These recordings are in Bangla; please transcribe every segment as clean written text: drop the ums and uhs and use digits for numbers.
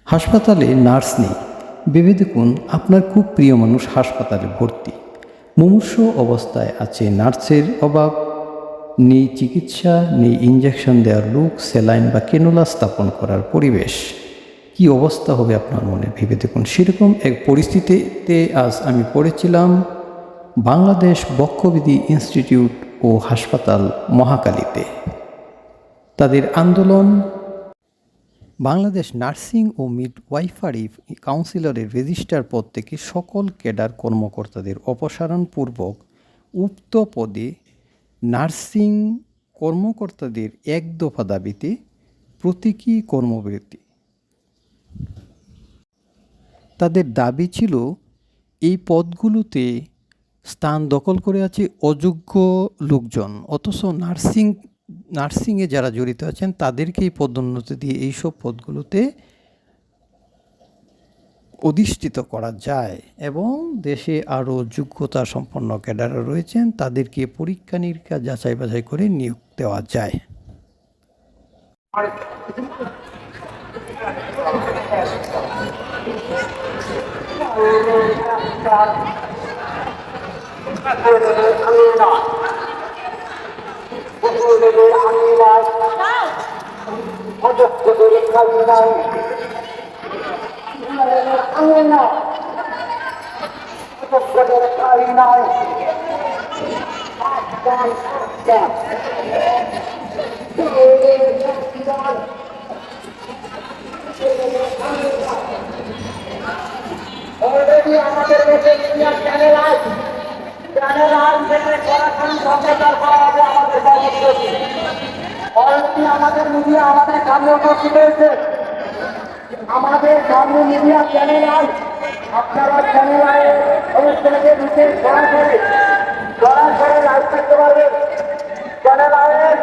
হাসপাতালে নার্স নেই, ভেবে দেখুন আপনার খুব প্রিয় মানুষ হাসপাতালে ভর্তি, মুমূর্ষু অবস্থায় আছে, নার্সের অভাব, নেই চিকিৎসা, নেই ইঞ্জেকশন দেওয়ার লোক, স্যালাইন বা ক্যানুলা স্থাপন করার পরিবেশ। কি অবস্থা হবে আপনার মনে, ভেবে দেখুন। সেরকম এক পরিস্থিতিতে আজ আমি পড়েছিলাম বাংলাদেশ বক্ষবিধি ইনস্টিটিউট ও হাসপাতাল মহাকালীতে। তাদের আন্দোলন বাংলাদেশ নার্সিং ও মিডওয়াইফারি কাউন্সিলরের রেজিস্ট্রার পদ থেকে সকল ক্যাডার কর্মকর্তাদের অপসারণপূর্বক উক্ত পদে নার্সিং কর্মকর্তাদের এক দফা দাবিতে প্রতীকী কর্মবিরতি। তাদের দাবি ছিল এই পদগুলোতে স্থান দখল করে আছে অযোগ্য লোকজন, অথচ নার্সিংয়ে যারা জড়িত আছেন তাদেরকেই পদোন্নতি দিয়ে এইসব পদগুলোতে অধিষ্ঠিত করা যায় এবং দেশে আরও যোগ্যতা সম্পন্ন ক্যাডার রয়েছেন তাদেরকে পরীক্ষা নিরীক্ষা যাচাই বাছাই করে নিয়োগ দেওয়া যায়। অলরেডি আমাদের দেশে চ্যানেল আছে, থেকে সরাসরি সম্প্রচার করা হবে আমাদের কর্মসূচি। অলরেডি আমাদের মিডিয়া আমাদের সামনে উপস্থিত হয়েছে, আমাদের সামনে মিডিয়া চ্যানেল আছে, আপনারা চ্যানেল অনুষ্ঠানকে ঢুকে সরাসরি লাইভ করতে পারবেন। চ্যানেল আয়ের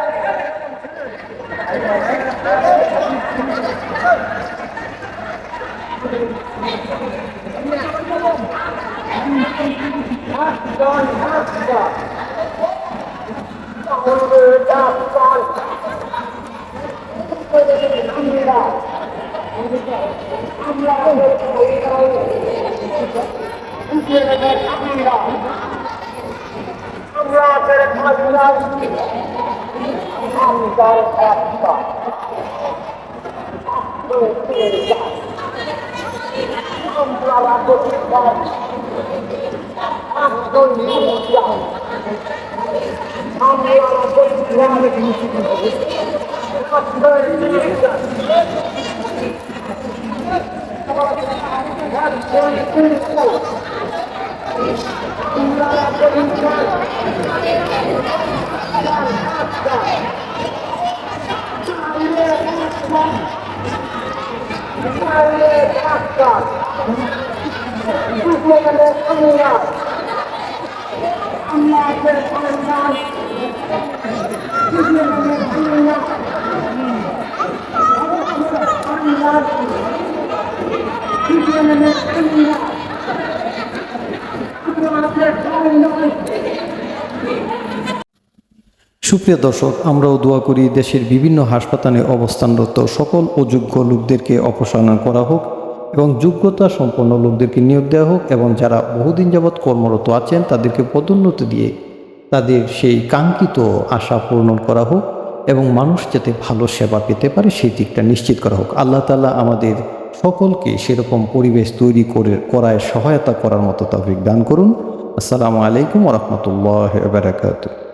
সুপ্রিয় দর্শক, আমরাও দোয়া করি দেশের বিভিন্ন হাসপাতালে অবস্থানরত সকল অযোগ্য লোকদেরকে অপসারণ করা হোক এবং যোগ্যতা সম্পন্ন লোকদেরকে নিয়োগ দেওয়া হোক এবং যারা বহুদিন যাবৎ কর্মরত আছেন তাদেরকে পদোন্নতি দিয়ে তাদের সেই কাঙ্ক্ষিত আশা পূরণ করা হোক এবং মানুষ যাতে ভালো সেবা পেতে পারে সেই দিকটা নিশ্চিত করা হোক। আল্লাহ তাআলা আমাদের সকলকে সেরকম পরিবেশ তৈরি করায় সহায়তা করার মতো তৌফিক দান করুন। আসসালামু আলাইকুম ওয়া রাহমাতুল্লাহি ওয়া বারাকাতুহু।